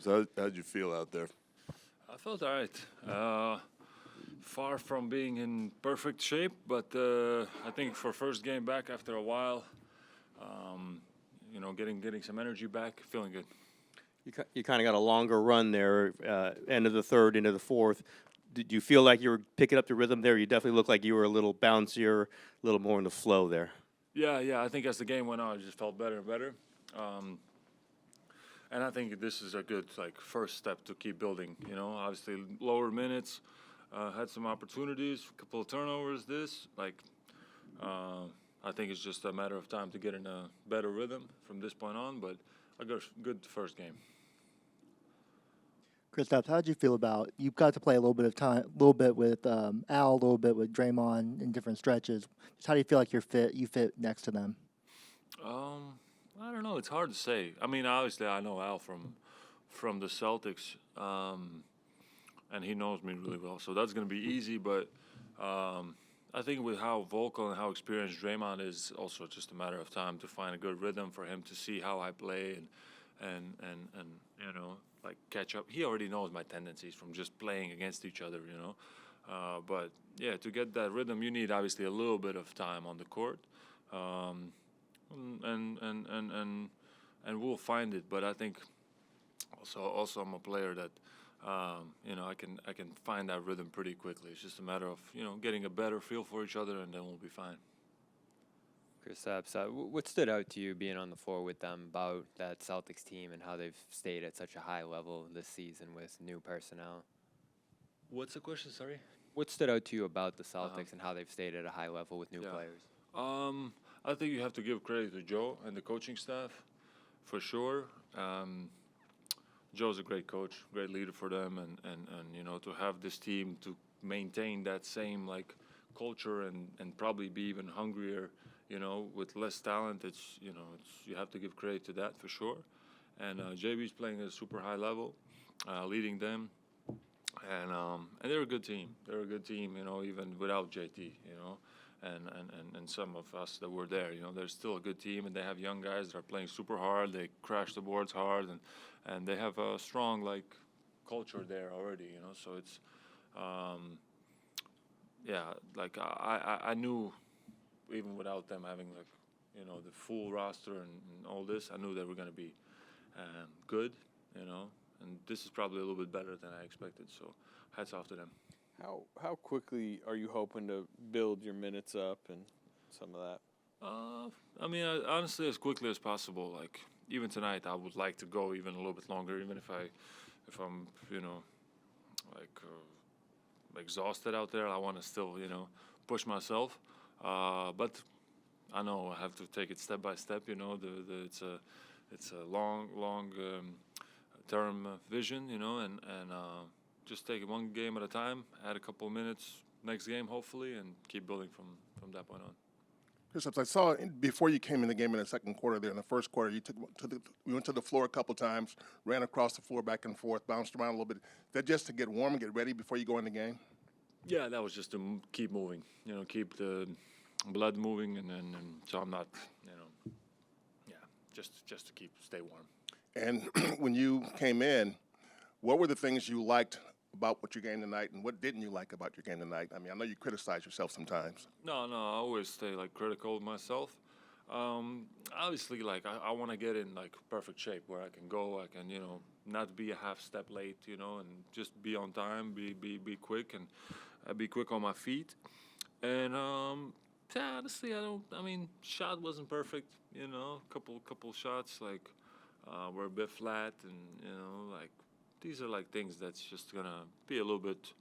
Kristaps, how'd you feel out there? I felt all right. Far from being in perfect shape, but I think for first game back after a while, getting some energy back, feeling good. You kind of got a longer run there, end of the third, into the fourth. Did you feel like you were picking up the rhythm there? You definitely looked like you were a little bouncier, a little more in the flow there. Yeah. I think as the game went on, I just felt better and better. And I think this is a good first step to keep building. Obviously lower minutes, had some opportunities, a couple of turnovers. I think it's just a matter of time to get in a better rhythm from this point on. But a good first game. Kristaps, how did you feel about you got to play a little bit with Al, a little bit with Draymond in different stretches. Just how do you feel like you fit next to them? I don't know. It's hard to say. I mean, obviously, I know Al from the Celtics, and he knows me really well, so that's going to be easy. But I think with how vocal and how experienced Draymond is, also just a matter of time to find a good rhythm for him to see how I play and catch up. He already knows my tendencies from just playing against each other, But yeah, to get that rhythm, you need obviously a little bit of time on the court, and we'll find it. But I think also I'm a player that I can find that rhythm pretty quickly. It's just a matter of getting a better feel for each other, and then we'll be fine. Kristaps, what stood out to you being on the floor with them about that Celtics team and how they've stayed at such a high level this season with new personnel? What's the question? Sorry. What stood out to you about the Celtics and how they've stayed at a high level with new players? I think you have to give credit to Joe and the coaching staff, for sure. Joe's a great coach, great leader for them, and to have this team to maintain that same culture and probably be even hungrier, with less talent. It's you have to give credit to that for sure. And JB's playing at a super high level, leading them, and they're a good team. They're a good team, even without JT, and some of us that were there, they're still a good team, and they have young guys that are playing super hard. They crash the boards hard, and they have a strong culture there already, So it's I knew even without them having the full roster and all this, I knew they were going to be good, and this is probably a little bit better than I expected. So hats off to them. How quickly are you hoping to build your minutes up and some of that? I mean, honestly, as quickly as possible. Even tonight, I would like to go even a little bit longer, even if I'm exhausted out there. I want to still push myself, but I know I have to take it step by step. It's a long term vision, and just take it one game at a time, add a couple of minutes next game, hopefully, and keep building from that point on. Kristaps, I saw before you came in the game in the second quarter there, in the first quarter, you went to the floor a couple times, ran across the floor back and forth, bounced around a little bit. Is that just to get warm and get ready before you go in the game? Yeah, that was just to keep moving, keep the blood moving, and so I'm not, just to stay warm. And when you came in, what were the things you liked about what your game tonight, and what didn't you like about your game tonight? I mean, I know you criticize yourself sometimes. No, I always stay critical of myself. Obviously, I want to get in perfect shape where I can go. I can not be a half step late, and just be on time, be quick, and be quick on my feet. And honestly, shot wasn't perfect. Couple shots were a bit flat, and these are things that's just gonna be a little bit,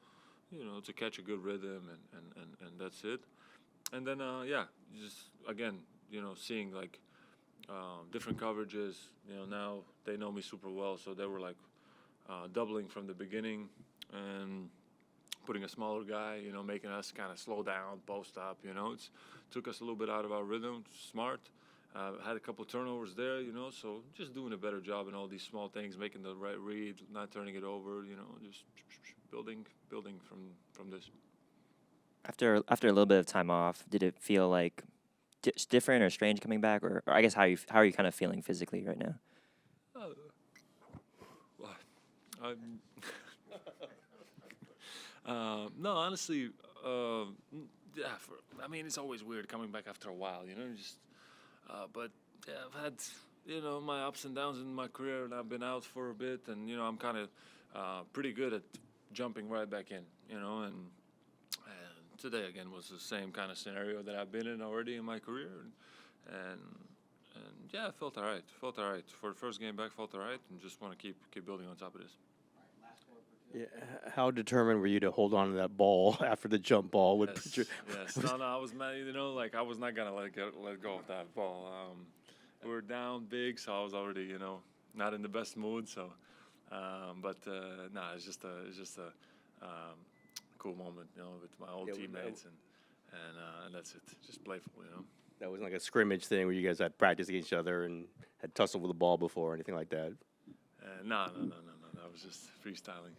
to catch a good rhythm, and that's it. And then just again, seeing different coverages. Now they know me super well, so they were doubling from the beginning and putting a smaller guy, making us kind of slow down, post up. It's took us a little bit out of our rhythm. Smart. Had a couple turnovers there, so just doing a better job in all these small things, making the right read, not turning it over, just building from this. After a little bit of time off, did it feel different or strange coming back, or I guess how are you kind of feeling physically right now? No, honestly, yeah. I mean, it's always weird coming back after a while, you know. But yeah, I've had my ups and downs in my career, and I've been out for a bit, and I'm kind of pretty good at jumping right back in, and today again was the same kind of scenario that I've been in already in my career, and yeah, I felt all right. Felt all right for the first game back. Felt all right, and just want to keep building on top of this. Yeah. How determined were you to hold on to that ball after the jump ball? Yes. No, I was mad. Like I was not gonna let go of that ball. We were down big, so I was already, not in the best mood. So, it's just a cool moment, with my old Yeah, teammates, and that's it. Just playful, That wasn't like a scrimmage thing where you guys had practice against each other and had tussled with the ball before or anything like that. No. That was just freestyling.